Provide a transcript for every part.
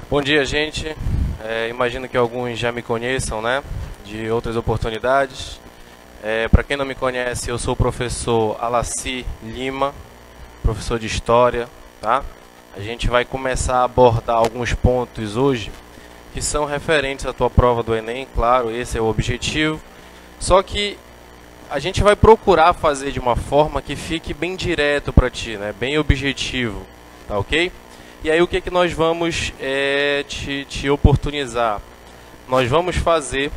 Bom dia, gente. Imagino que alguns já me conheçam, né? De outras oportunidades. Para quem não me conhece, eu sou o professor Alaci Lima, professor de História, tá? A gente vai começar a abordar alguns pontos hoje que são referentes à tua prova do Enem, claro, esse é o objetivo. Só que a gente vai procurar fazer de uma forma que fique bem direto para ti, né? Bem objetivo, tá ok? E aí o que nós vamos te oportunizar? Nós vamos fazer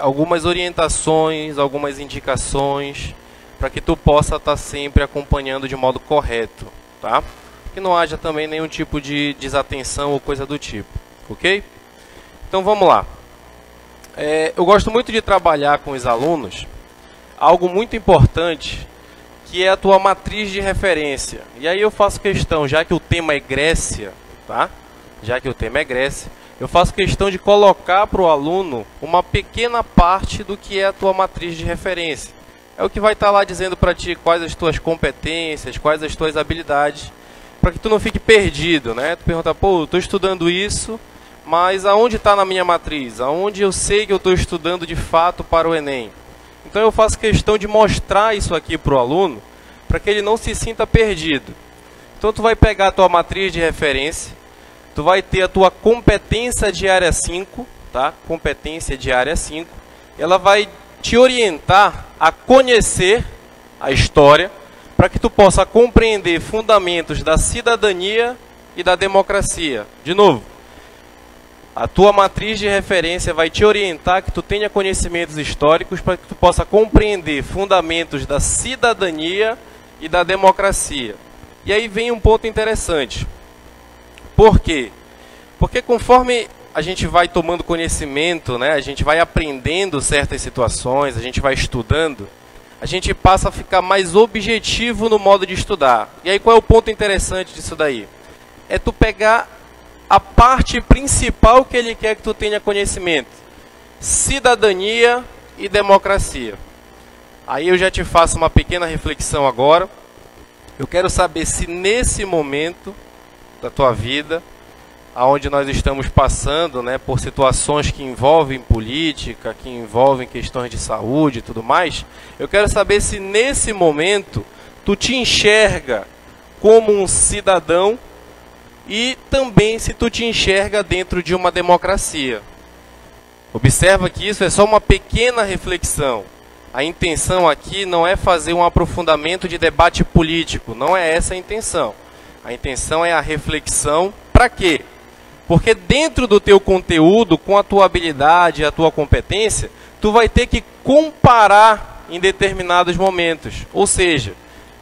algumas orientações, algumas indicações para que tu possa estar sempre acompanhando de modo correto, tá? Que não haja também nenhum tipo de desatenção ou coisa do tipo, ok? Então vamos lá. Eu gosto muito de trabalhar com os alunos algo muito importante, que é a tua matriz de referência. E aí eu faço questão, já que o tema é Grécia, tá? Já que o tema é Grécia, eu faço questão de colocar para o aluno uma pequena parte do que é a tua matriz de referência. É o que vai estar lá dizendo para ti quais as tuas competências, quais as tuas habilidades, para que tu não fique perdido, né? Tu pergunta, pô, eu estou estudando isso, mas aonde está na minha matriz? Aonde eu sei que eu estou estudando de fato para o Enem? Então eu faço questão de mostrar isso aqui para o aluno, para que ele não se sinta perdido. Então tu vai pegar a tua matriz de referência, tu vai ter a tua competência de área 5, tá? Competência de área 5. Ela vai te orientar a conhecer a história, para que tu possa compreender fundamentos da cidadania e da democracia. De novo, a tua matriz de referência vai te orientar que tu tenha conhecimentos históricos para que tu possa compreender fundamentos da cidadania e da democracia. E aí vem um ponto interessante. Por quê? Porque conforme a gente vai tomando conhecimento, né, a gente vai aprendendo certas situações, a gente vai estudando, a gente passa a ficar mais objetivo no modo de estudar. E aí qual é o ponto interessante disso daí? É tu pegar a parte principal que ele quer que tu tenha conhecimento: cidadania e democracia. Aí eu já te faço uma pequena reflexão agora. Eu quero saber se nesse momento da tua vida, aonde nós estamos passando, né, por situações que envolvem política, que envolvem questões de saúde e tudo mais, eu quero saber se nesse momento tu te enxerga como um cidadão e também se tu te enxerga dentro de uma democracia. Observa que isso é só uma pequena reflexão. A intenção aqui não é fazer um aprofundamento de debate político, não é essa a intenção. A intenção é a reflexão. Para quê? Porque dentro do teu conteúdo, com a tua habilidade, a tua competência, tu vai ter que comparar em determinados momentos. Ou seja,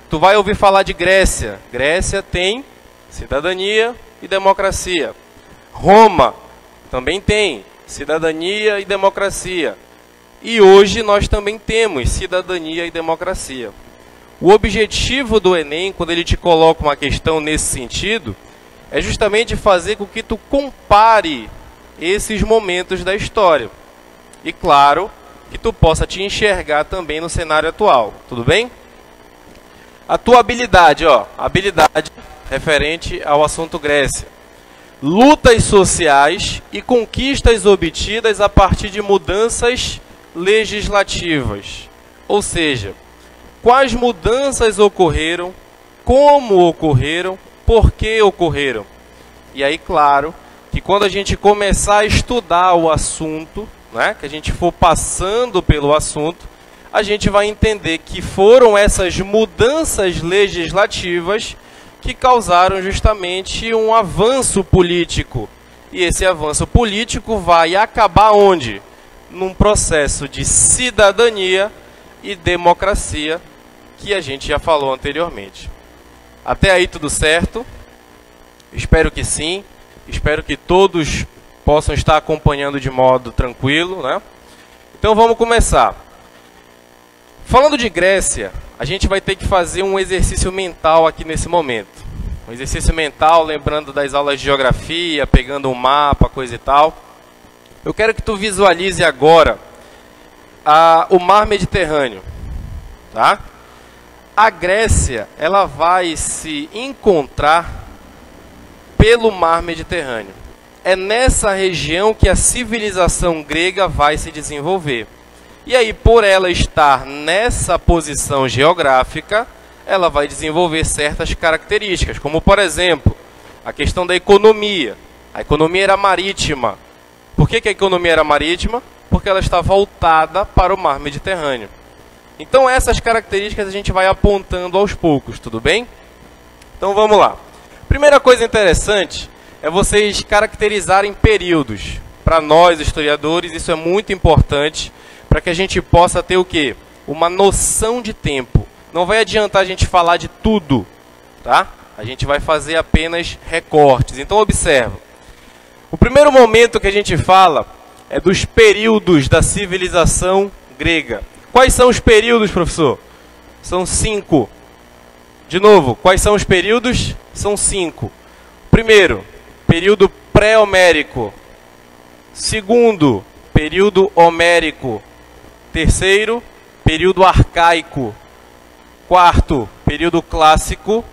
tu vai ouvir falar de Grécia. Grécia tem cidadania e democracia. Roma também tem cidadania e democracia. E hoje nós também temos cidadania e democracia. O objetivo do Enem, quando ele te coloca uma questão nesse sentido, é justamente fazer com que tu compare esses momentos da história. E claro, que tu possa te enxergar também no cenário atual. Tudo bem? A tua habilidade, ó, habilidade referente ao assunto Grécia. Lutas sociais e conquistas obtidas a partir de mudanças legislativas. Ou seja, quais mudanças ocorreram, como ocorreram, por que ocorreram. E aí, claro, que quando a gente começar a estudar o assunto, né, que a gente for passando pelo assunto, a gente vai entender que foram essas mudanças legislativas que causaram justamente um avanço político. E esse avanço político vai acabar onde? Num processo de cidadania e democracia, que a gente já falou anteriormente. Até aí tudo certo? Espero que sim. Espero que todos possam estar acompanhando de modo tranquilo, né? Então vamos começar. Falando de Grécia, a gente vai ter que fazer um exercício mental aqui nesse momento. Um exercício mental, lembrando das aulas de geografia, pegando um mapa, coisa e tal. Eu quero que tu visualize agora o mar Mediterrâneo, tá? A Grécia, ela vai se encontrar pelo mar Mediterrâneo. É nessa região que a civilização grega vai se desenvolver. E aí, por ela estar nessa posição geográfica, ela vai desenvolver certas características, como, por exemplo, a questão da economia. A economia era marítima. Por que a economia era marítima? Porque ela está voltada para o mar Mediterrâneo. Então, essas características a gente vai apontando aos poucos, tudo bem? Então, vamos lá. Primeira coisa interessante é vocês caracterizarem períodos. Para nós, historiadores, isso é muito importante para que a gente possa ter o quê? Uma noção de tempo. Não vai adiantar a gente falar de tudo, tá? A gente vai fazer apenas recortes. Então, observa. O primeiro momento que a gente fala é dos períodos da civilização grega. Quais são os períodos, professor? São 5. De novo, quais são os períodos? São 5. Primeiro, período pré-homérico. Segundo, período homérico. Terceiro, período arcaico. Quarto, período clássico.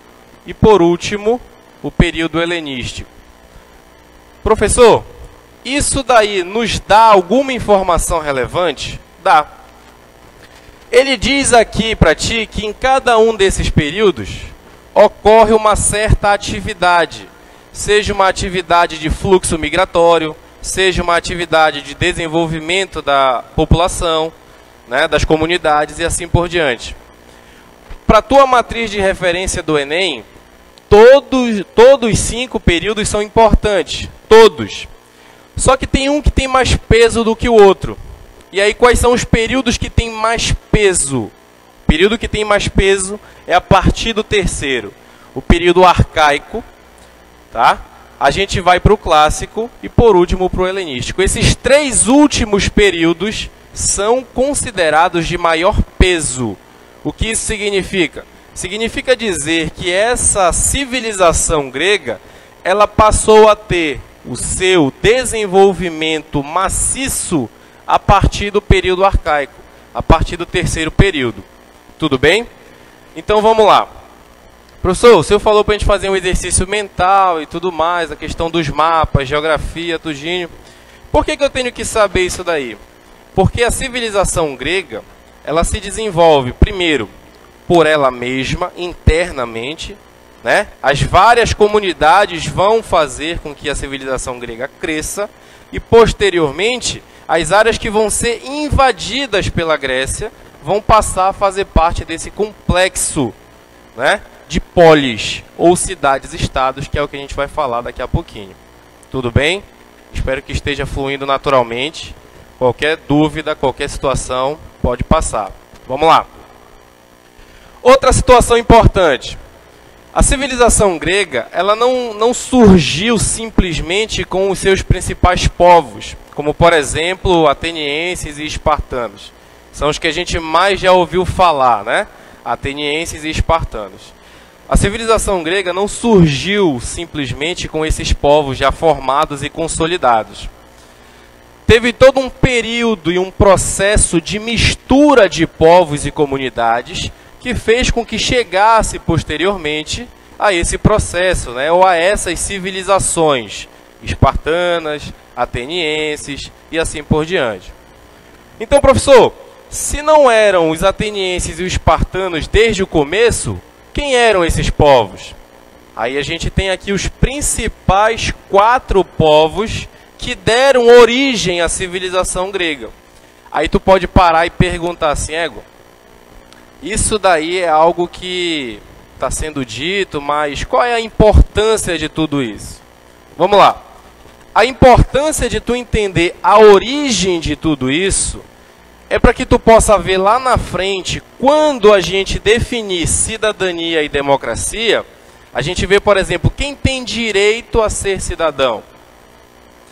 E por último, o período helenístico. Professor, isso daí nos dá alguma informação relevante? Dá. Ele diz aqui para ti que em cada um desses períodos ocorre uma certa atividade. Seja uma atividade de fluxo migratório, seja uma atividade de desenvolvimento da população, né, das comunidades e assim por diante. Para a tua matriz de referência do Enem, todos os 5 períodos são importantes. Todos. Só que tem um que tem mais peso do que o outro. E aí, quais são os períodos que têm mais peso? O período que tem mais peso é a partir do terceiro. O período arcaico, tá? A gente vai para o clássico e, por último, para o helenístico. Esses 3 últimos períodos são considerados de maior peso. O que isso significa? Significa dizer que essa civilização grega, ela passou a ter o seu desenvolvimento maciço a partir do período arcaico, a partir do terceiro período. Tudo bem? Então vamos lá. Professor, o senhor falou para a gente fazer um exercício mental e tudo mais, a questão dos mapas, geografia, tudinho. Por que eu tenho que saber isso daí? Porque a civilização grega, ela se desenvolve, primeiro, por ela mesma, internamente, né? As várias comunidades vão fazer com que a civilização grega cresça e, posteriormente, as áreas que vão ser invadidas pela Grécia vão passar a fazer parte desse complexo, né, de polis, ou cidades-estados, que é o que a gente vai falar daqui a pouquinho. Tudo bem? Espero que esteja fluindo naturalmente. Qualquer dúvida, qualquer situação, pode passar. Vamos lá. Outra situação importante. A civilização grega, ela não surgiu simplesmente com os seus principais povos, como, por exemplo, atenienses e espartanos. São os que a gente mais já ouviu falar, né? Atenienses e espartanos. A civilização grega não surgiu simplesmente com esses povos já formados e consolidados. Teve todo um período e um processo de mistura de povos e comunidades que fez com que chegasse posteriormente a esse processo, né, ou a essas civilizações espartanas, atenienses e assim por diante. Então, professor, se não eram os atenienses e os espartanos desde o começo, quem eram esses povos? Aí a gente tem aqui os principais 4 povos que deram origem à civilização grega. Aí tu pode parar e perguntar assim, Ego, isso daí é algo que está sendo dito, mas qual é a importância de tudo isso? Vamos lá. A importância de tu entender a origem de tudo isso é para que tu possa ver lá na frente, quando a gente definir cidadania e democracia, a gente vê, por exemplo, quem tem direito a ser cidadão.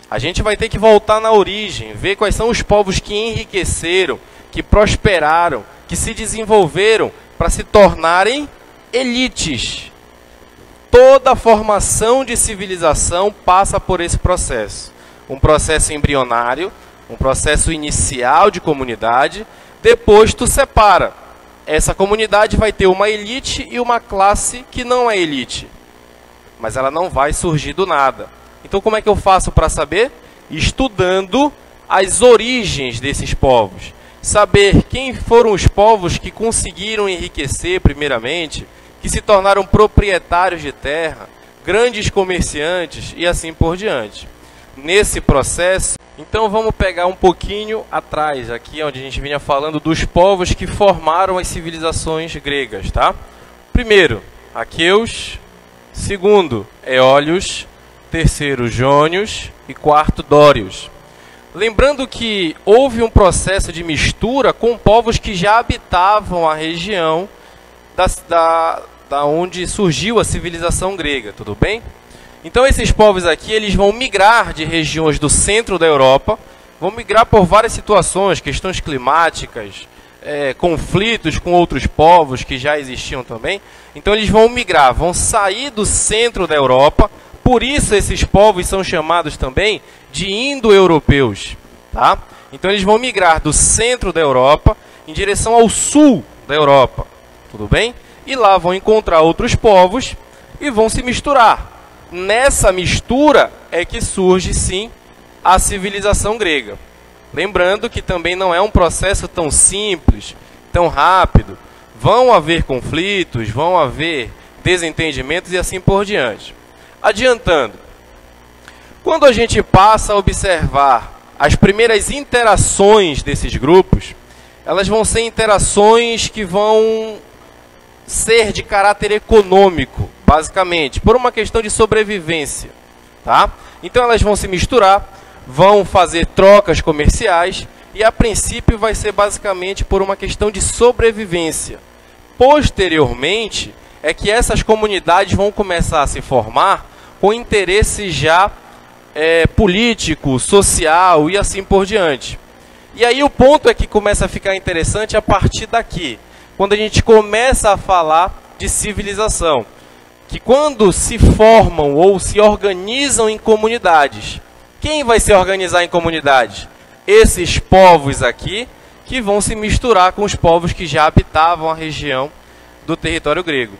A gente vai ter que voltar na origem, ver quais são os povos que enriqueceram, que prosperaram, que se desenvolveram para se tornarem elites. Toda a formação de civilização passa por esse processo. Um processo embrionário, um processo inicial de comunidade, depois tu separa. Essa comunidade vai ter uma elite e uma classe que não é elite. mas ela não vai surgir do nada. Então como é que eu faço para saber? Estudando as origens desses povos. Saber quem foram os povos que conseguiram enriquecer primeiramente, que se tornaram proprietários de terra, grandes comerciantes e assim por diante. Nesse processo, então vamos pegar um pouquinho atrás, aqui onde a gente vinha falando dos povos que formaram as civilizações gregas, tá? Primeiro, aqueus. Segundo, eólios. Terceiro, jônios. E quarto, dórios. Lembrando que houve um processo de mistura com povos que já habitavam a região da onde surgiu a civilização grega, tudo bem? Então esses povos aqui, eles vão migrar de regiões do centro da Europa, vão migrar por várias situações, questões climáticas, conflitos com outros povos que já existiam também. Então eles vão migrar, vão sair do centro da Europa, por isso esses povos são chamados também de indo-europeus, tá? Então eles vão migrar do centro da Europa em direção ao sul da Europa, tudo bem? E lá vão encontrar outros povos e vão se misturar. Nessa mistura é que surge, sim, a civilização grega. Lembrando que também não é um processo tão simples, tão rápido. Vão haver conflitos, vão haver desentendimentos e assim por diante. Adiantando, quando a gente passa a observar as primeiras interações desses grupos, elas vão ser interações que vão ser de caráter econômico, basicamente, por uma questão de sobrevivência, tá? Então elas vão se misturar, vão fazer trocas comerciais e a princípio vai ser basicamente por uma questão de sobrevivência. Posteriormente é que essas comunidades vão começar a se formar com interesse já político, social e assim por diante. E aí o ponto é que começa a ficar interessante a partir daqui, quando a gente começa a falar de civilização, que quando se formam ou se organizam em comunidades, quem vai se organizar em comunidades? Esses povos aqui, que vão se misturar com os povos que já habitavam a região do território grego.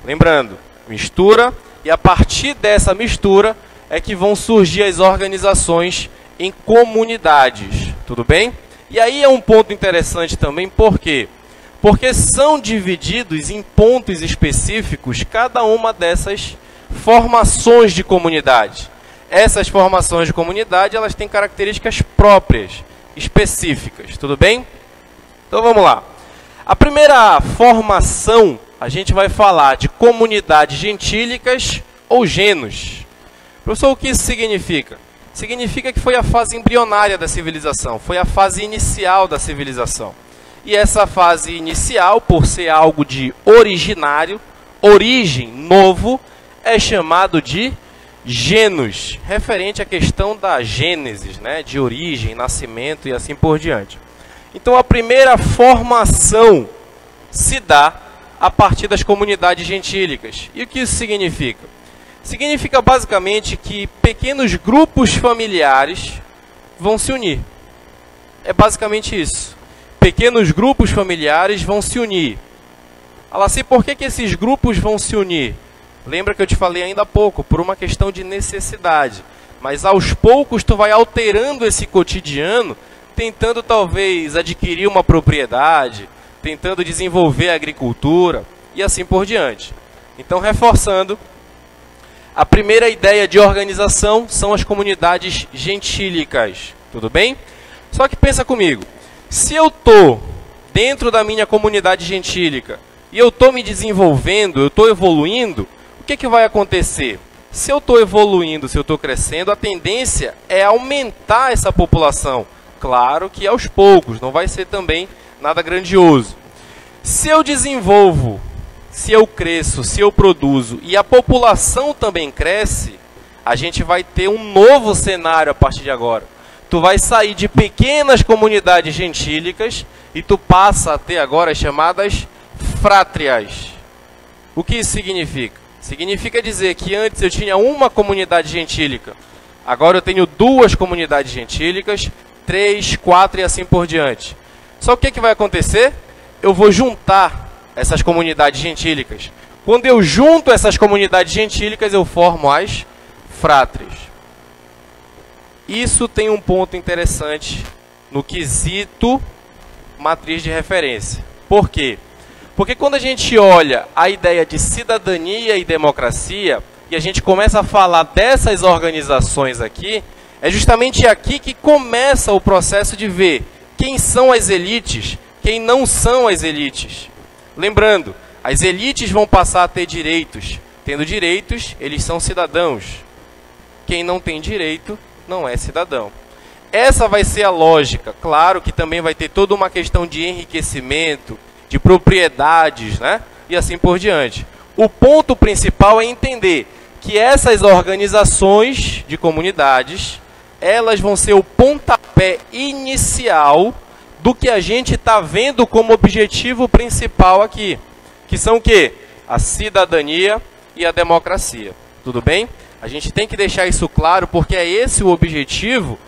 Lembrando, mistura, e a partir dessa mistura é que vão surgir as organizações em comunidades, tudo bem? E aí é um ponto interessante também, por quê? Porque são divididos em pontos específicos cada uma dessas formações de comunidade. Essas formações de comunidade, elas têm características próprias, específicas, tudo bem? Então vamos lá. A primeira formação, a gente vai falar de comunidades gentílicas ou genos. Professor, o que isso significa? Significa que foi a fase embrionária da civilização, foi a fase inicial da civilização. E essa fase inicial, por ser algo de originário, origem, novo, é chamado de genos, referente à questão da gênesis, né, de origem, nascimento e assim por diante. Então a primeira formação se dá a partir das comunidades gentílicas. E o que isso significa? Significa basicamente que pequenos grupos familiares vão se unir. É basicamente isso. Pequenos grupos familiares vão se unir. Alaci, por que esses grupos vão se unir? Lembra que eu te falei ainda há pouco, por uma questão de necessidade. Mas aos poucos tu vai alterando esse cotidiano, tentando talvez adquirir uma propriedade, tentando desenvolver a agricultura e assim por diante. Então, reforçando, a primeira ideia de organização são as comunidades gentílicas, tudo bem? Só que pensa comigo, se eu estou dentro da minha comunidade gentílica e eu estou me desenvolvendo, eu estou evoluindo, o que vai acontecer? Se eu estou evoluindo, se eu estou crescendo, a tendência é aumentar essa população. Claro que aos poucos, não vai ser também nada grandioso. Se eu desenvolvo, se eu cresço, se eu produzo e a população também cresce, a gente vai ter um novo cenário a partir de agora. Tu vai sair de pequenas comunidades gentílicas e tu passa a ter agora as chamadas frátrias. O que isso significa? Significa dizer que antes eu tinha uma comunidade gentílica, agora eu tenho 2 comunidades gentílicas, 3, 4 e assim por diante. Só que o que vai acontecer? Eu vou juntar essas comunidades gentílicas Quando eu junto essas comunidades gentílicas, eu formo as frátres. Isso tem um ponto interessante no quesito matriz de referência. Por quê? Porque quando a gente olha a ideia de cidadania e democracia, e a gente começa a falar dessas organizações aqui, é justamente aqui que começa o processo de ver quem são as elites, quem não são as elites. Lembrando, as elites vão passar a ter direitos. Tendo direitos, eles são cidadãos. Quem não tem direito, não é cidadão. Essa vai ser a lógica. Claro que também vai ter toda uma questão de enriquecimento, de propriedades, né? E assim por diante. O ponto principal é entender que essas organizações de comunidades, elas vão ser o pontapé inicial do que a gente está vendo como objetivo principal aqui. Que são o quê? A cidadania e a democracia. Tudo bem? A gente tem que deixar isso claro, porque é esse o objetivo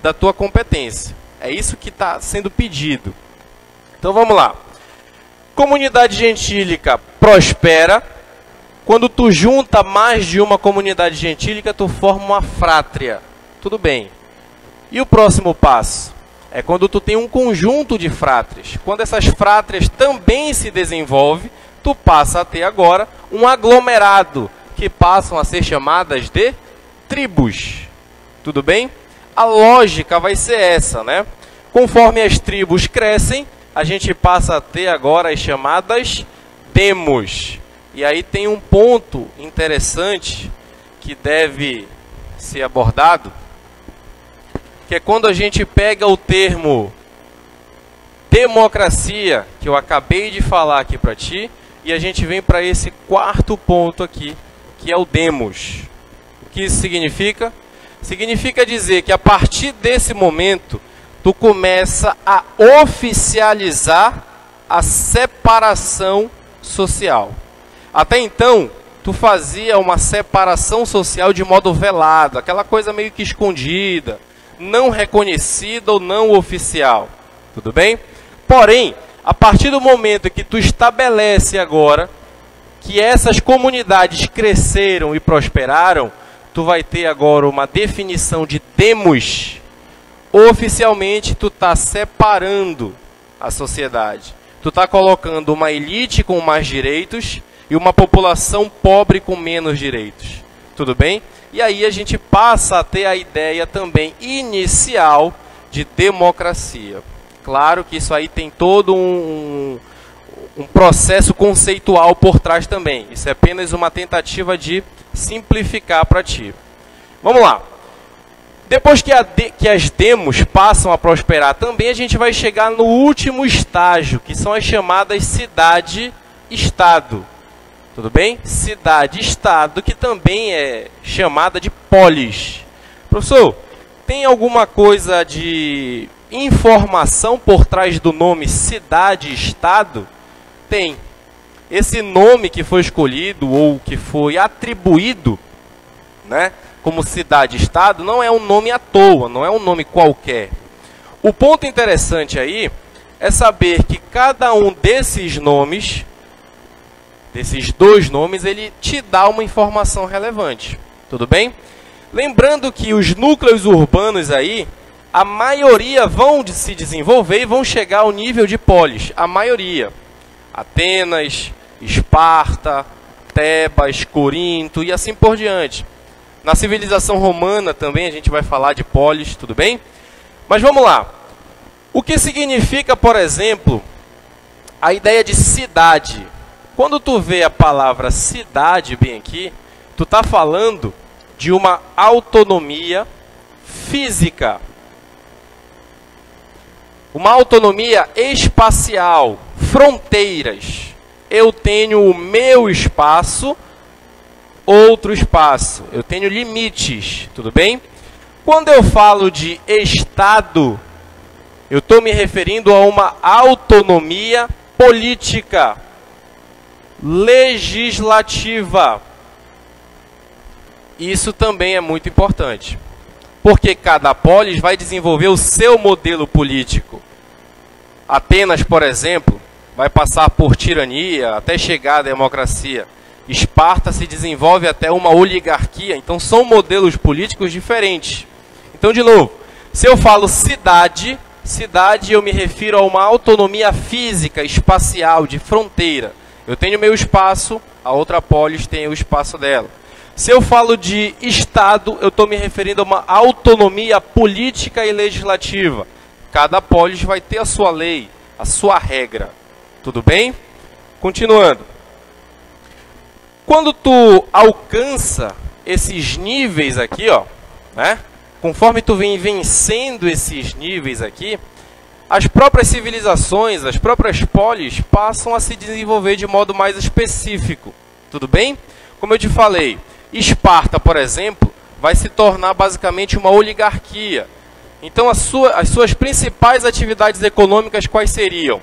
da tua competência. É isso que está sendo pedido. Então vamos lá. Comunidade gentílica prospera. Quando tu junta mais de uma comunidade gentílica, tu forma uma frátria. Tudo bem. E o próximo passo? É quando tu tem um conjunto de frátrias. Quando essas frátrias também se desenvolvem, tu passa a ter agora um aglomerado, que passam a ser chamadas de tribos. Tudo bem? A lógica vai ser essa, né? Conforme as tribos crescem, a gente passa a ter agora as chamadas demos. E aí tem um ponto interessante que deve ser abordado, que é quando a gente pega o termo democracia, que eu acabei de falar aqui para ti, e a gente vem para esse quarto ponto aqui, que é o demos. O que isso significa? Significa dizer que a partir desse momento, tu começa a oficializar a separação social. Até então, tu fazia uma separação social de modo velado, aquela coisa meio que escondida, não reconhecida ou não oficial. Tudo bem? Porém, a partir do momento que tu estabelece agora que essas comunidades cresceram e prosperaram, tu vai ter agora uma definição de demos. Oficialmente, tu está separando a sociedade. Tu está colocando uma elite com mais direitos e uma população pobre com menos direitos. Tudo bem? E aí a gente passa a ter a ideia também inicial de democracia. Claro que isso aí tem todo um processo conceitual por trás também. Isso é apenas uma tentativa de simplificar para ti. Vamos lá. Depois que as demos passam a prosperar também, a gente vai chegar no último estágio, que são as chamadas cidade-estado. Tudo bem? Cidade-estado, que também é chamada de polis. Professor, tem alguma coisa de informação por trás do nome cidade-estado? Tem. Esse nome que foi escolhido ou que foi atribuído, né, como cidade-estado, não é um nome à toa, não é um nome qualquer. O ponto interessante aí é saber que cada um desses nomes, desses dois nomes, ele te dá uma informação relevante. Tudo bem? Lembrando que os núcleos urbanos aí, a maioria vão se desenvolver e vão chegar ao nível de polis. A maioria. Atenas, Esparta, Tebas, Corinto e assim por diante. Na civilização romana também a gente vai falar de polis, tudo bem? Mas vamos lá. O que significa, por exemplo, a ideia de cidade? Quando tu vê a palavra cidade bem aqui, tu está falando de uma autonomia física. Uma autonomia espacial, fronteiras. Eu tenho o meu espaço, outro espaço. Eu tenho limites, tudo bem? Quando eu falo de Estado, eu estou me referindo a uma autonomia política, legislativa. Isso também é muito importante, porque cada polis vai desenvolver o seu modelo político. Atenas, por exemplo, vai passar por tirania, até chegar à democracia. Esparta se desenvolve até uma oligarquia, então são modelos políticos diferentes. Então, de novo, se eu falo cidade, cidade eu me refiro a uma autonomia física, espacial, de fronteira. Eu tenho meu espaço, a outra polis tem o espaço dela. Se eu falo de Estado, eu estou me referindo a uma autonomia política e legislativa. Cada polis vai ter a sua lei, a sua regra. Tudo bem? Continuando. Quando tu alcança esses níveis aqui, ó, né? Conforme tu vem vencendo esses níveis aqui, as próprias civilizações, as próprias polis passam a se desenvolver de modo mais específico. Tudo bem? Como eu te falei, Esparta, por exemplo, vai se tornar basicamente uma oligarquia. Então, as suas principais atividades econômicas quais seriam?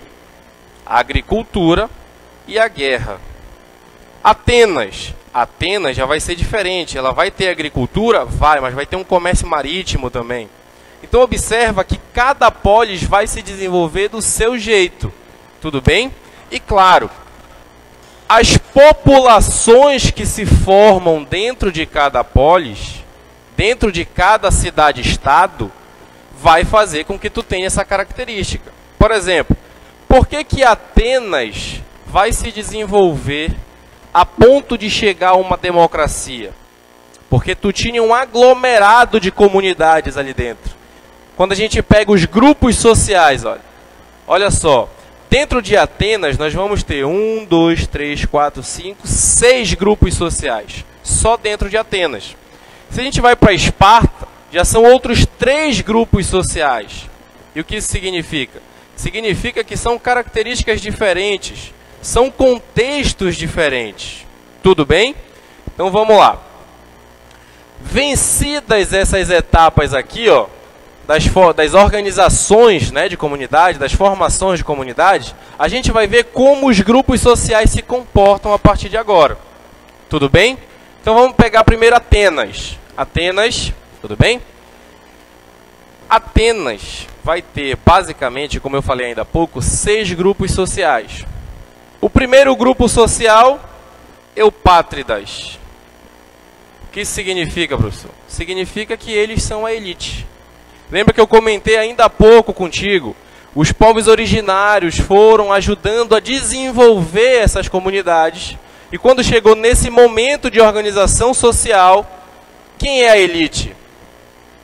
A agricultura e a guerra. Atenas já vai ser diferente. Ela vai ter agricultura? Vai, mas vai ter um comércio marítimo também. Então, observa que cada polis vai se desenvolver do seu jeito. Tudo bem? E claro, as populações que se formam dentro de cada polis, dentro de cada cidade-estado, vai fazer com que tu tenha essa característica. Por exemplo, por que Atenas vai se desenvolver a ponto de chegar a uma democracia? Porque tu tinha um aglomerado de comunidades ali dentro. Quando a gente pega os grupos sociais, olha só, dentro de Atenas nós vamos ter 1, 2, 3, 4, 5, 6 grupos sociais, só dentro de Atenas. Se a gente vai para Esparta, já são outros 3 grupos sociais. E o que isso significa? Significa que são características diferentes, são contextos diferentes. Tudo bem? Então vamos lá. Vencidas essas etapas aqui, ó, das organizações, né, de comunidade, das formações de comunidade, a gente vai ver como os grupos sociais se comportam a partir de agora. Tudo bem? Então vamos pegar primeiro Atenas. Atenas, tudo bem? Atenas vai ter, basicamente, como eu falei ainda há pouco, 6 grupos sociais. O primeiro grupo social, Eupátridas. O que isso significa, professor? Significa que eles são a elite. Lembra que eu comentei ainda há pouco contigo? Os povos originários foram ajudando a desenvolver essas comunidades. E quando chegou nesse momento de organização social, quem é a elite?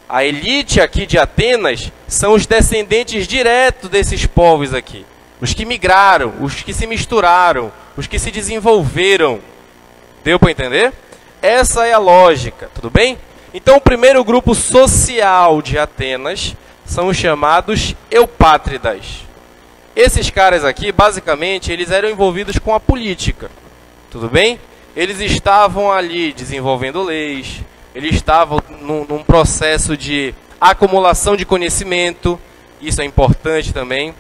A elite aqui de Atenas são os descendentes diretos desses povos aqui. Os que migraram, os que se misturaram, os que se desenvolveram. Deu para entender? Essa é a lógica, tudo bem? Então, o primeiro grupo social de Atenas são os chamados Eupátridas. Esses caras aqui, basicamente, eles eram envolvidos com a política. Tudo bem? Eles estavam ali desenvolvendo leis, eles estavam num processo de acumulação de conhecimento, isso é importante também.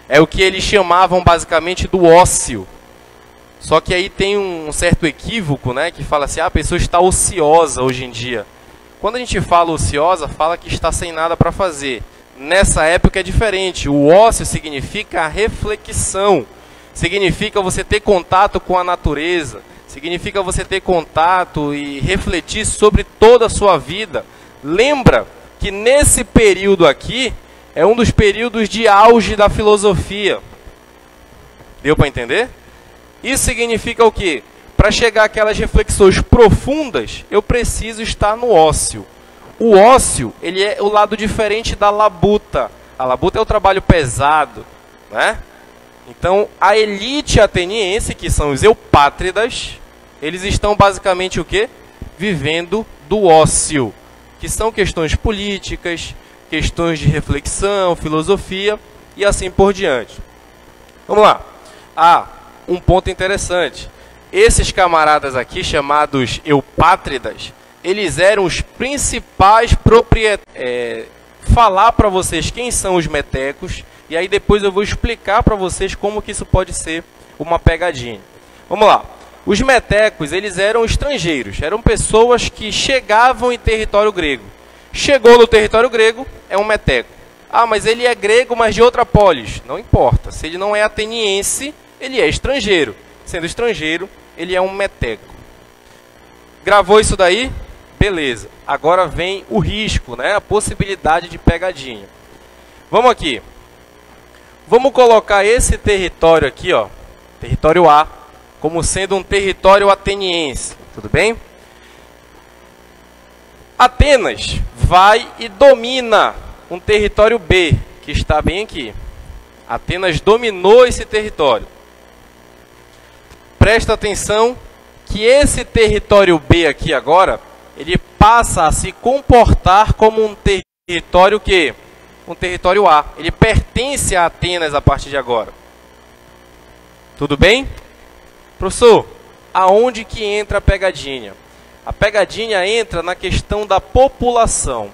É o que eles chamavam basicamente do ócio. Só que aí tem um certo equívoco, né, que fala assim, a pessoa está ociosa hoje em dia. Quando a gente fala ociosa, fala que está sem nada para fazer. Nessa época é diferente. O ócio significa a reflexão. Significa você ter contato com a natureza. Significa você ter contato e refletir sobre toda a sua vida. Lembra que nesse período aqui é um dos períodos de auge da filosofia. Deu para entender? Isso significa o quê? Para chegar àquelas reflexões profundas, eu preciso estar no ócio. O ócio, ele é o lado diferente da labuta. A labuta é o trabalho pesado, né? Então, a elite ateniense, que são os eupátridas, eles estão basicamente o quê? Vivendo do ócio, que são questões políticas, questões de reflexão, filosofia e assim por diante. Vamos lá. Um ponto interessante. Esses camaradas aqui, chamados eupátridas, eles eram os principais proprietários. Falar para vocês quem são os metecos, e aí depois eu vou explicar para vocês como que isso pode ser uma pegadinha. Vamos lá. Os metecos, eles eram estrangeiros, eram pessoas que chegavam em território grego. Chegou no território grego, é um meteco. Ah, mas ele é grego, mas de outra polis. Não importa. Se ele não é ateniense, ele é estrangeiro. Sendo estrangeiro, ele é um meteco. Gravou isso daí? Beleza. Agora vem o risco, né? A possibilidade de pegadinha. Vamos aqui. Vamos colocar esse território aqui, ó, território A, como sendo um território ateniense. Tudo bem? Atenas vai e domina um território B, que está bem aqui. Atenas dominou esse território. Presta atenção que esse território B aqui agora, ele passa a se comportar como um território que? Um território A. Ele pertence a Atenas a partir de agora. Tudo bem? Professor, aonde que entra a pegadinha? A pegadinha entra na questão da população.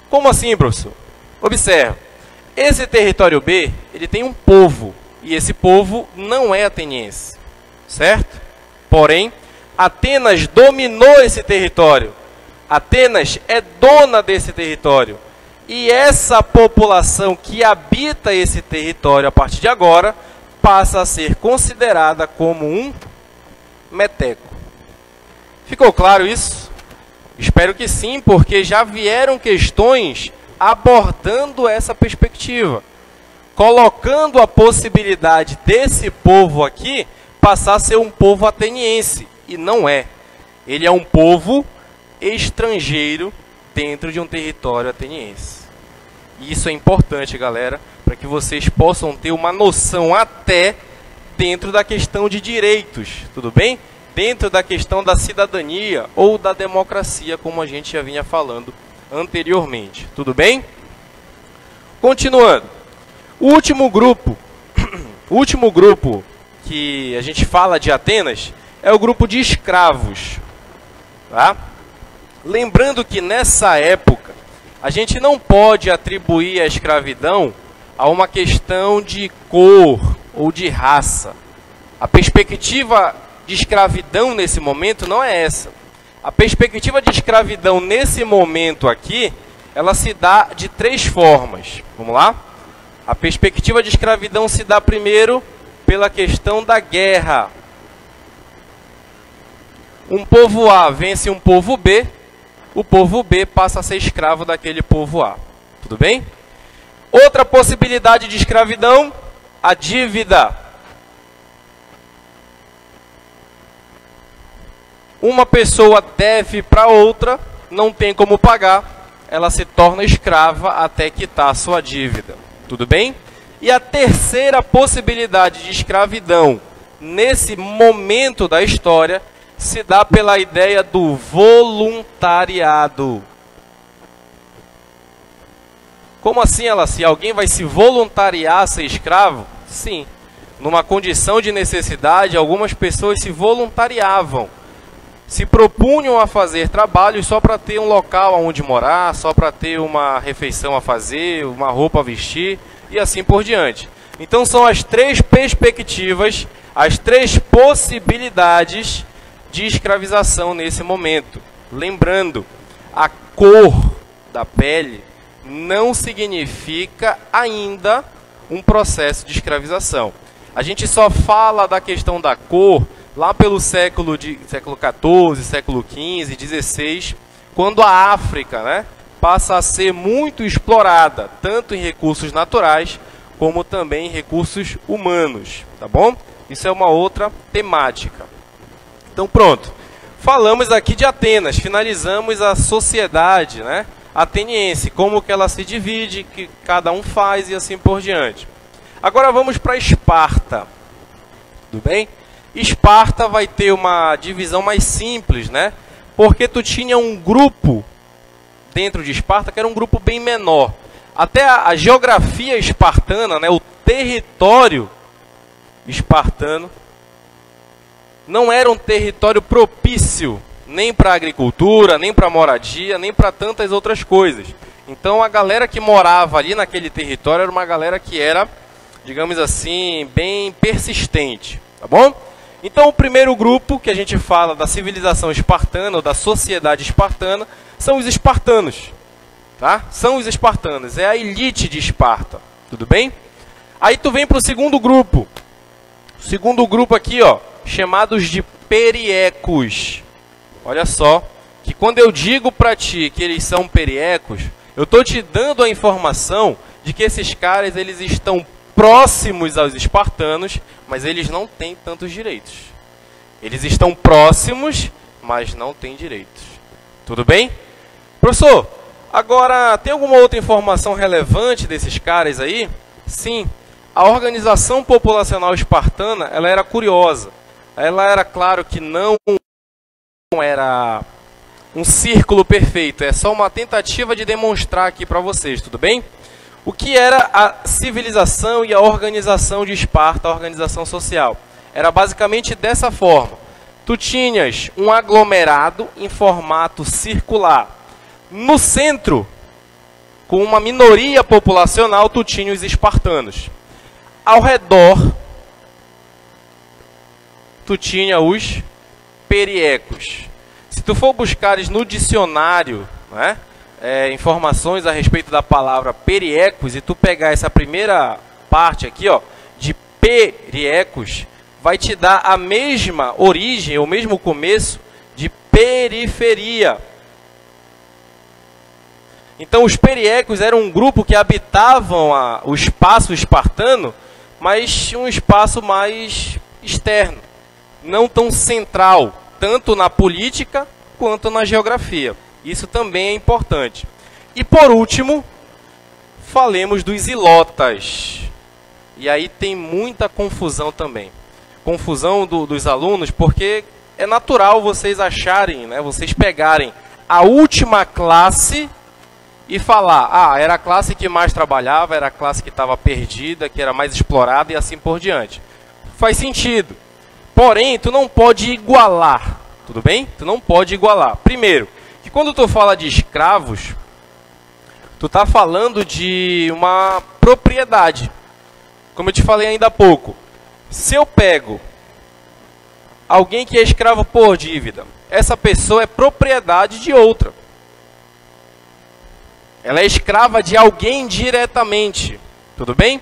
Como assim, professor? Observe. Esse território B, ele tem um povo. E esse povo não é ateniense. Certo? Porém, Atenas dominou esse território. Atenas é dona desse território. E essa população que habita esse território a partir de agora passa a ser considerada como um meteco. Ficou claro isso? Espero que sim, porque já vieram questões abordando essa perspectiva, colocando a possibilidade desse povo aqui passar a ser um povo ateniense. E não é. Ele é um povo estrangeiro dentro de um território ateniense. E isso é importante, galera, para que vocês possam ter uma noção até dentro da questão de direitos, tudo bem? Dentro da questão da cidadania ou da democracia, como a gente já vinha falando anteriormente, tudo bem? Continuando. O último grupo que a gente fala de Atenas é o grupo de escravos, tá? Lembrando que nessa época a gente não pode atribuir a escravidão a uma questão de cor ou de raça. A perspectiva de escravidão nesse momento não é essa. A perspectiva de escravidão nesse momento aqui, ela se dá de 3 formas. Vamos lá? A perspectiva de escravidão se dá primeiro pela questão da guerra. Um povo A vence um povo B, o povo B passa a ser escravo daquele povo A. Tudo bem? Outra possibilidade de escravidão, a dívida. Uma pessoa deve para outra, não tem como pagar, ela se torna escrava até quitar a sua dívida. Tudo bem? E a terceira possibilidade de escravidão, nesse momento da história, se dá pela ideia do voluntariado. Como assim, Alaci? Alguém vai se voluntariar a ser escravo? Sim. Numa condição de necessidade, algumas pessoas se voluntariavam. Se propunham a fazer trabalhos só para ter um local onde morar, só para ter uma refeição a fazer, uma roupa a vestir e assim por diante. Então são as 3 perspectivas, as 3 possibilidades de escravização nesse momento. Lembrando, a cor da pele não significa ainda um processo de escravização. A gente só fala da questão da cor lá pelo século XIV, século XV, XVI, quando a África, né, passa a ser muito explorada, tanto em recursos naturais, como também em recursos humanos, tá bom? Isso é uma outra temática. Então pronto, falamos aqui de Atenas, finalizamos a sociedade, né, ateniense, como que ela se divide, que cada um faz e assim por diante. Agora vamos para Esparta, tudo bem? Esparta vai ter uma divisão mais simples, né? Porque tu tinha um grupo dentro de Esparta que era um grupo bem menor. Até a geografia espartana, né, o território espartano, não era um território propício nem para agricultura, nem para moradia, nem para tantas outras coisas. Então a galera que morava ali naquele território era uma galera que era, digamos assim, bem persistente, tá bom? Então o primeiro grupo que a gente fala da civilização espartana, ou da sociedade espartana, são os espartanos. tá? São os espartanos, é a elite de Esparta, tudo bem? Aí tu vem para o segundo grupo. O segundo grupo aqui, ó, chamados de periecos. Olha só, que quando eu digo para ti que eles são periecos, eu estou te dando a informação de que esses caras eles estão próximos aos espartanos, mas eles não têm tantos direitos. Eles estão próximos, mas não têm direitos. Tudo bem? Professor, agora tem alguma outra informação relevante desses caras aí? Sim. A organização populacional espartana, ela era curiosa. Ela era, claro, que não era um círculo perfeito. É só uma tentativa de demonstrar aqui para vocês, tudo bem? O que era a civilização e a organização de Esparta, a organização social? Era basicamente dessa forma. Tu tinhas um aglomerado em formato circular. No centro, com uma minoria populacional, tu tinha os espartanos. Ao redor, tu tinha os periecos. Se tu for buscar no dicionário, né, informações a respeito da palavra periecos, e tu pegar essa primeira parte aqui, ó, de periecos, vai te dar a mesma origem, o mesmo começo de periferia. Então os periecos eram um grupo que habitavam o espaço espartano, mas um espaço mais externo, não tão central, tanto na política quanto na geografia. Isso também é importante. E por último, falemos dos ilotas. E aí tem muita confusão também. Confusão dos alunos, porque é natural vocês acharem, né, vocês pegarem a última classe e falar, era a classe que mais trabalhava, era a classe que estava perdida, que era mais explorada e assim por diante. Faz sentido. Porém, tu não pode igualar, tudo bem? Tu não pode igualar. Primeiro, que quando tu fala de escravos, tu está falando de uma propriedade. Como eu te falei ainda há pouco, se eu pego alguém que é escravo por dívida, essa pessoa é propriedade de outra. Ela é escrava de alguém diretamente, tudo bem?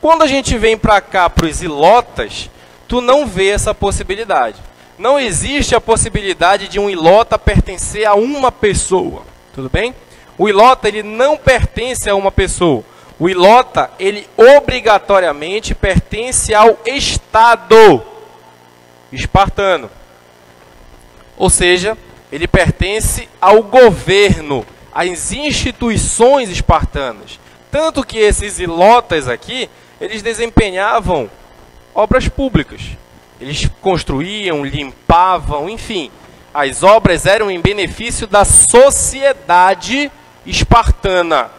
Quando a gente vem para cá, para os ilotas, tu não vê essa possibilidade. Não existe a possibilidade de um ilota pertencer a uma pessoa, tudo bem? O ilota, ele não pertence a uma pessoa. O ilota, ele obrigatoriamente pertence ao Estado espartano. Ou seja, ele pertence ao governo, às instituições espartanas. Tanto que esses ilotas aqui, eles desempenhavam obras públicas. Eles construíam, limpavam, enfim. As obras eram em benefício da sociedade espartana,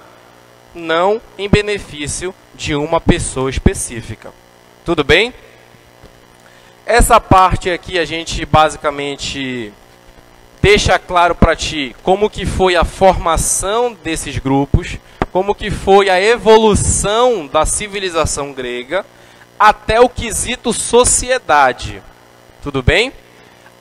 não em benefício de uma pessoa específica. Tudo bem? Essa parte aqui a gente basicamente deixa claro para ti como que foi a formação desses grupos, como que foi a evolução da civilização grega até o quesito sociedade. Tudo bem?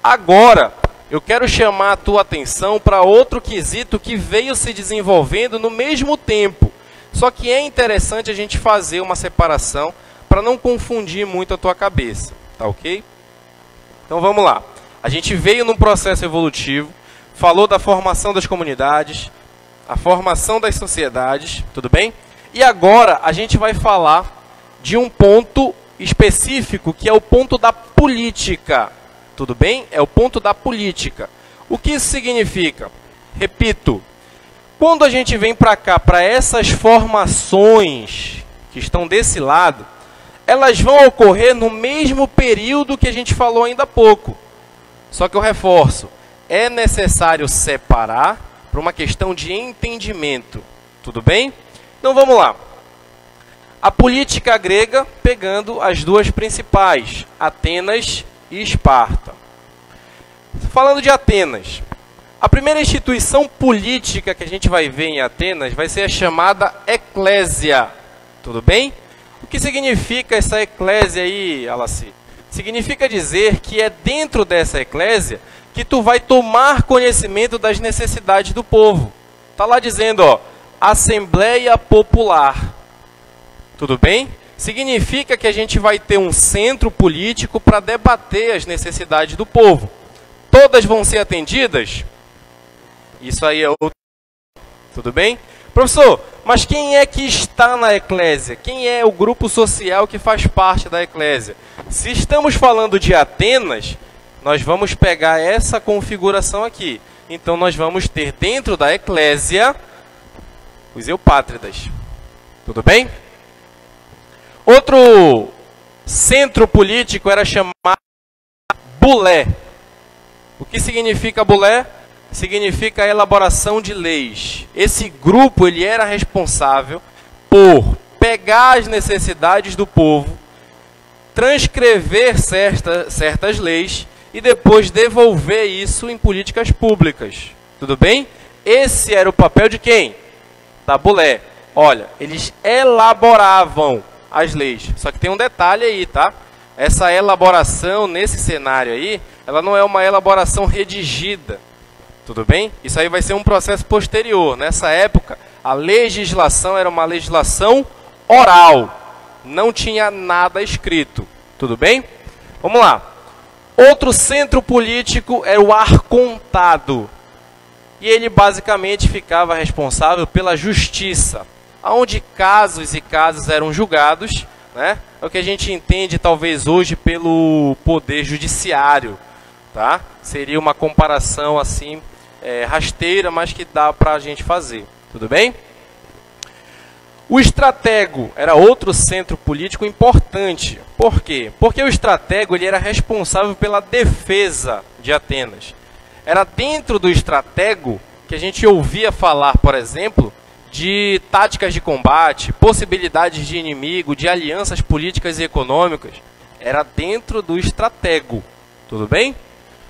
Agora, eu quero chamar a tua atenção para outro quesito que veio se desenvolvendo no mesmo tempo. Só que é interessante a gente fazer uma separação para não confundir muito a tua cabeça, tá ok? Então vamos lá. A gente veio num processo evolutivo, falou da formação das comunidades, a formação das sociedades, tudo bem? E agora a gente vai falar de um ponto específico, que é o ponto da política, tudo bem? É o ponto da política. O que isso significa? Repito, quando a gente vem para cá, para essas formações que estão desse lado, elas vão ocorrer no mesmo período que a gente falou ainda há pouco. Só que eu reforço, é necessário separar para uma questão de entendimento. Tudo bem? Então vamos lá. A política grega, pegando as duas principais, Atenas e Esparta. Falando de Atenas, a primeira instituição política que a gente vai ver em Atenas vai ser a chamada Eclésia. Tudo bem? O que significa essa Eclésia aí, Alaci? Significa dizer que é dentro dessa eclésia que tu vai tomar conhecimento das necessidades do povo. Está lá dizendo, ó, Assembleia Popular. Tudo bem? Significa que a gente vai ter um centro político para debater as necessidades do povo. Todas vão ser atendidas? Isso aí é outro. Tudo bem? Professor, mas quem é que está na eclésia? Quem é o grupo social que faz parte da eclésia? Se estamos falando de Atenas, nós vamos pegar essa configuração aqui. Então, nós vamos ter dentro da eclésia os eupátridas. Tudo bem? Outro centro político era chamado bulé. O que significa bulé? Significa a elaboração de leis. Esse grupo ele era responsável por pegar as necessidades do povo, transcrever certas leis e depois devolver isso em políticas públicas. Tudo bem? Esse era o papel de quem? Da bulé. Olha, eles elaboravam as leis. Só que tem um detalhe aí, tá? Essa elaboração nesse cenário aí, ela não é uma elaboração redigida. Tudo bem? Isso aí vai ser um processo posterior. Nessa época, a legislação era uma legislação oral. Não tinha nada escrito. Tudo bem? Vamos lá. Outro centro político era o arcontado. E ele basicamente ficava responsável pela justiça, onde casos e casos eram julgados, né? É o que a gente entende talvez hoje pelo poder judiciário, tá? Seria uma comparação assim, rasteira, mas que dá para a gente fazer. Tudo bem? O estratego era outro centro político importante. Por quê? Porque o estratego ele era responsável pela defesa de Atenas. Era dentro do estratego que a gente ouvia falar, por exemplo, de táticas de combate, possibilidades de inimigo, de alianças políticas e econômicas. Era dentro do estratego. Tudo bem?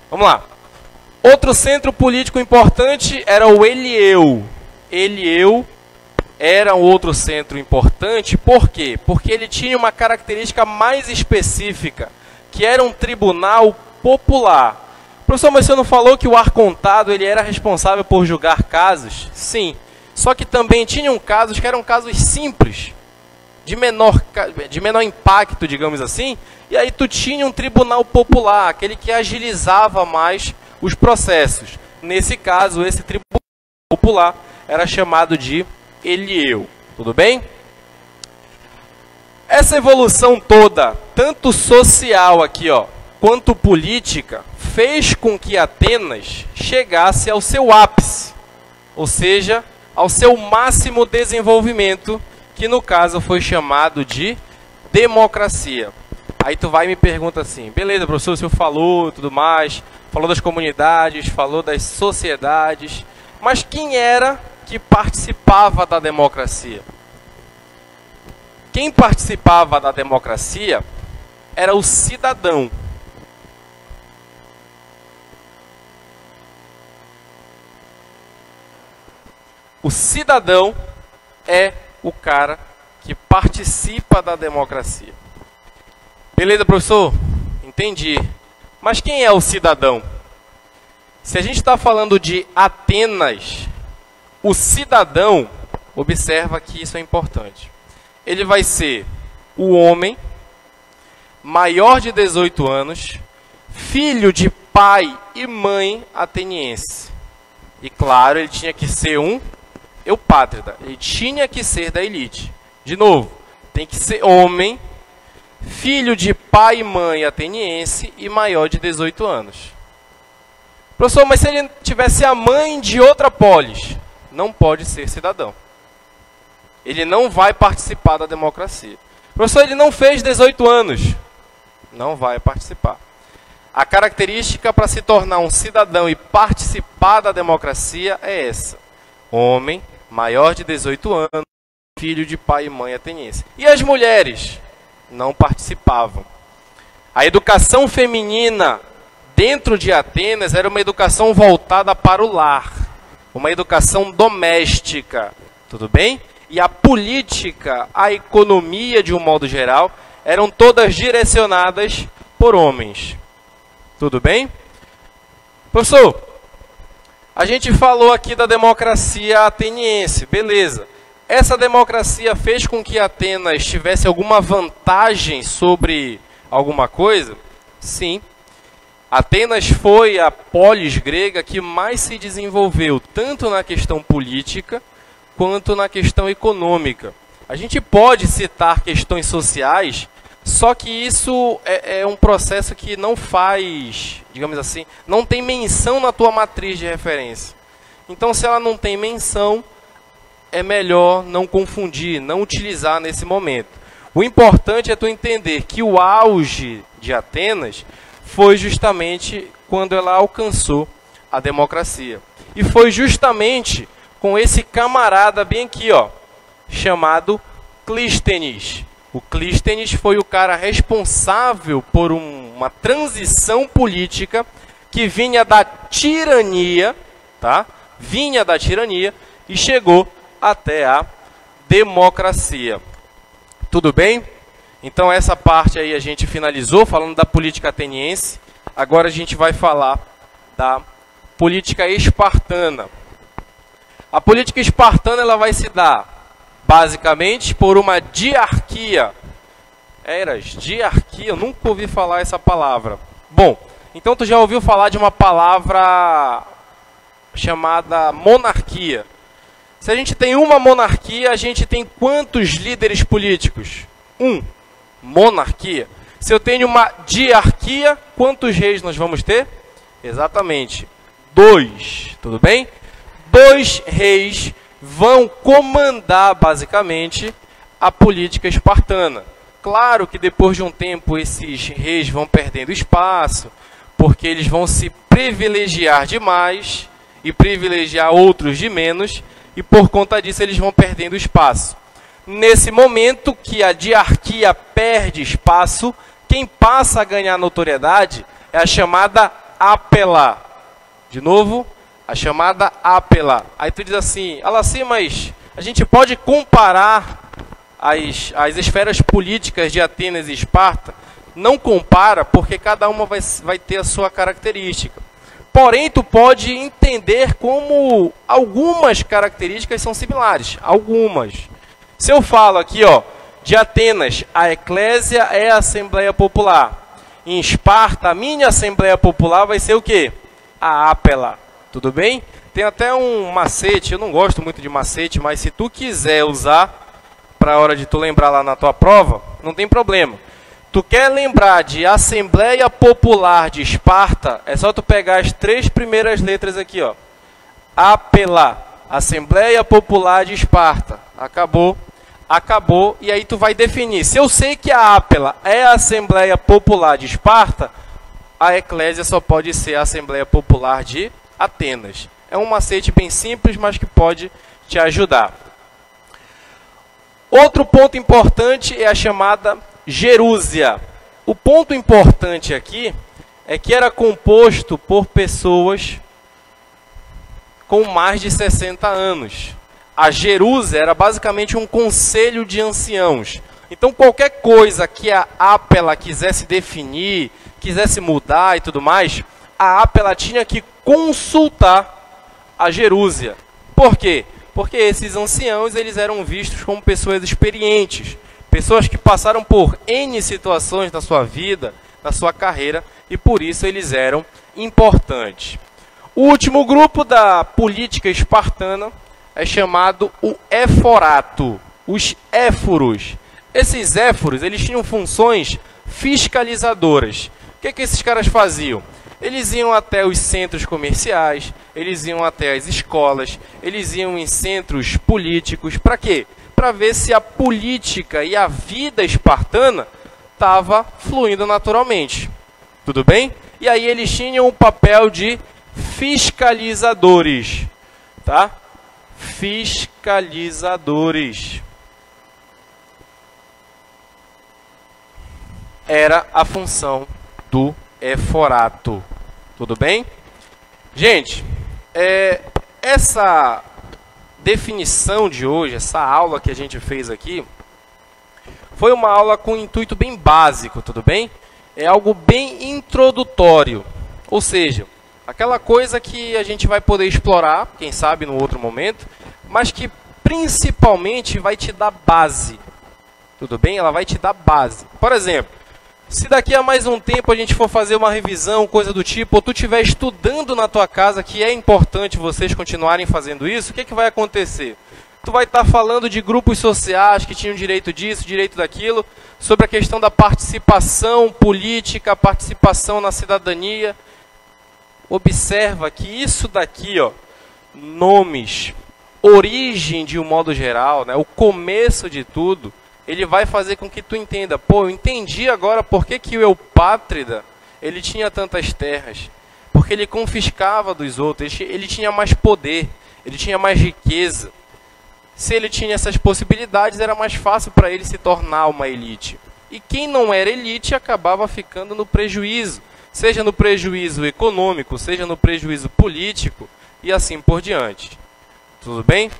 Vamos lá. Outro centro político importante era o Elieu. Elieu era um outro centro importante, por quê? Porque ele tinha uma característica mais específica, que era um tribunal popular. Professor, mas você não falou que o arcontado ele era responsável por julgar casos? Sim, só que também tinham casos que eram casos simples, de menor impacto, digamos assim, e aí tu tinha um tribunal popular, aquele que agilizava mais os processos. Nesse caso, esse tribunal popular era chamado de Elieu. Tudo bem? Essa evolução toda, tanto social aqui, ó, quanto política, fez com que Atenas chegasse ao seu ápice, ou seja, ao seu máximo desenvolvimento, que no caso foi chamado de democracia. Aí tu vai e me pergunta assim, beleza, professor, o senhor falou tudo mais, falou das comunidades, falou das sociedades, mas quem era que participava da democracia? Quem participava da democracia era o cidadão. O cidadão é o cara que participa da democracia. Beleza, professor? Entendi. Mas quem é o cidadão? Se a gente está falando de Atenas, o cidadão, observa que isso é importante. Ele vai ser o homem, maior de 18 anos, filho de pai e mãe ateniense. E claro, ele tinha que ser um eupátrida. Ele tinha que ser da elite. De novo, tem que ser homem, filho de pai e mãe ateniense e maior de 18 anos. Professor, mas se ele tivesse a mãe de outra polis, não pode ser cidadão. Ele não vai participar da democracia. Professor, ele não fez 18 anos. Não vai participar. A característica para se tornar um cidadão e participar da democracia é essa. Homem, maior de 18 anos, filho de pai e mãe ateniense. E as mulheres? Não participavam. A educação feminina dentro de Atenas era uma educação voltada para o lar. Uma educação doméstica. Tudo bem? E a política, a economia de um modo geral, eram todas direcionadas por homens. Tudo bem? Professor, A gente falou aqui da democracia ateniense, beleza. Essa democracia fez com que Atenas tivesse alguma vantagem sobre alguma coisa? Sim. Atenas foi a polis grega que mais se desenvolveu, tanto na questão política quanto na questão econômica. A gente pode citar questões sociais, só que isso é um processo que não faz, digamos assim, não tem menção na tua matriz de referência. Então, se ela não tem menção, é melhor não confundir, não utilizar nesse momento. O importante é tu entender que o auge de Atenas foi justamente quando ela alcançou a democracia. E foi justamente com esse camarada bem aqui, ó, chamado Clístenes. O Clístenes foi o cara responsável por uma transição política que vinha da tirania, tá? Vinha da tirania e chegou até a democracia. Tudo bem? Então essa parte aí a gente finalizou falando da política ateniense. Agora a gente vai falar da política espartana. A política espartana ela vai se dar basicamente por uma diarquia. Diarquia, eu nunca ouvi falar essa palavra. Bom, então tu já ouviu falar de uma palavra chamada monarquia. Se a gente tem uma monarquia, a gente tem quantos líderes políticos? Monarquia. Se eu tenho uma diarquia, quantos reis nós vamos ter? Exatamente, 2. Tudo bem? 2 reis vão comandar, basicamente, a política espartana. Claro que depois de um tempo, esses reis vão perdendo espaço, porque eles vão se privilegiar demais e privilegiar outros de menos, e por conta disso eles vão perdendo espaço. Nesse momento que a diarquia perde espaço, quem passa a ganhar notoriedade é a chamada ápela. De novo, a chamada ápela. Aí tu diz assim, Alacir, mas a gente pode comparar as esferas políticas de Atenas e Esparta? Não compara, porque cada uma vai ter a sua característica. Porém, tu pode entender como algumas características são similares. Algumas. Se eu falo aqui, ó, de Atenas, a eclésia é a Assembleia Popular. Em Esparta, a minha Assembleia Popular vai ser o quê? A ápela. Tudo bem? Tem até um macete, eu não gosto muito de macete, mas se tu quiser usar para a hora de tu lembrar lá na tua prova, não tem problema. Tu quer lembrar de Assembleia Popular de Esparta, é só tu pegar as 3 primeiras letras aqui, ó. Ápela, Assembleia Popular de Esparta. Acabou. Acabou, e aí tu vai definir. Se eu sei que a ápela é a Assembleia Popular de Esparta, a eclésia só pode ser a Assembleia Popular de Atenas. É um macete bem simples, mas que pode te ajudar. Outro ponto importante é a chamada gerúsia. O ponto importante aqui é que era composto por pessoas com mais de 60 anos. A gerúsia era basicamente um conselho de anciãos. Então, qualquer coisa que a ápela quisesse definir, quisesse mudar e tudo mais, a ápela tinha que consultar a gerúsia. Por quê? Porque esses anciãos eles eram vistos como pessoas experientes, pessoas que passaram por N situações na sua vida, na sua carreira, e por isso eles eram importantes. O último grupo da política espartana é chamado o éforato, os éforos. Esses éforos, eles tinham funções fiscalizadoras. O que esses caras faziam? Eles iam até os centros comerciais, eles iam até as escolas, eles iam em centros políticos. Para quê? Para ver se a política e a vida espartana estava fluindo naturalmente. Tudo bem? E aí eles tinham o papel de fiscalizadores, tá? Fiscalizadores. Era a função do éforato. Tudo bem? Gente, essa definição de hoje, essa aula que a gente fez aqui, foi uma aula com um intuito bem básico, tudo bem? É algo bem introdutório. Ou seja, Aquela coisa que a gente vai poder explorar, quem sabe no outro momento, mas que principalmente vai te dar base. Tudo bem? Ela vai te dar base. Por exemplo, se daqui a mais um tempo a gente for fazer uma revisão, coisa do tipo, ou tu estiver estudando na tua casa, que é importante vocês continuarem fazendo isso, o que vai acontecer? Tu vai estar falando de grupos sociais que tinham direito disso, direito daquilo, sobre a questão da participação política, participação na cidadania. Observa que isso daqui, ó, nomes, origem de um modo geral, né, o começo de tudo, ele vai fazer com que tu entenda, pô, eu entendi agora por que o Eupátrida, ele tinha tantas terras, porque ele confiscava dos outros, ele tinha mais poder, ele tinha mais riqueza. Se ele tinha essas possibilidades, era mais fácil para ele se tornar uma elite. E quem não era elite acabava ficando no prejuízo, seja no prejuízo econômico, seja no prejuízo político e assim por diante. Tudo bem?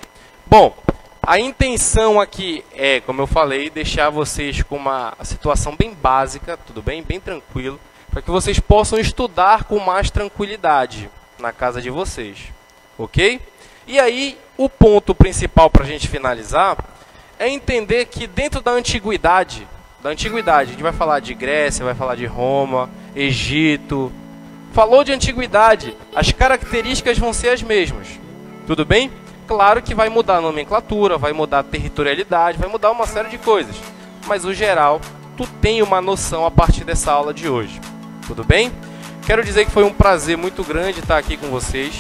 Bom, a intenção aqui é, como eu falei, deixar vocês com uma situação bem básica, tudo bem? Bem tranquilo, para que vocês possam estudar com mais tranquilidade na casa de vocês, ok? E aí, o ponto principal para a gente finalizar é entender que dentro da antiguidade, a gente vai falar de Grécia, vai falar de Roma, Egito. Falou de antiguidade, as características vão ser as mesmas, tudo bem? Claro que vai mudar a nomenclatura, vai mudar a territorialidade, vai mudar uma série de coisas. Mas o geral, tu tem uma noção a partir dessa aula de hoje, tudo bem? Quero dizer que foi um prazer muito grande estar aqui com vocês.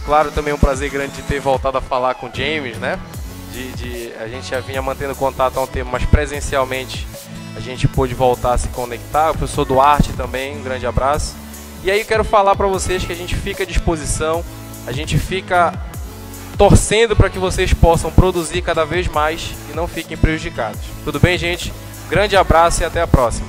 Claro, também é um prazer grande de ter voltado a falar com o James, né? A gente já vinha mantendo contato há um tempo, mas presencialmente a gente pôde voltar a se conectar. O professor Duarte também, um grande abraço. E aí quero falar para vocês que a gente fica à disposição, a gente fica torcendo para que vocês possam produzir cada vez mais e não fiquem prejudicados. Tudo bem, gente? Grande abraço e até a próxima.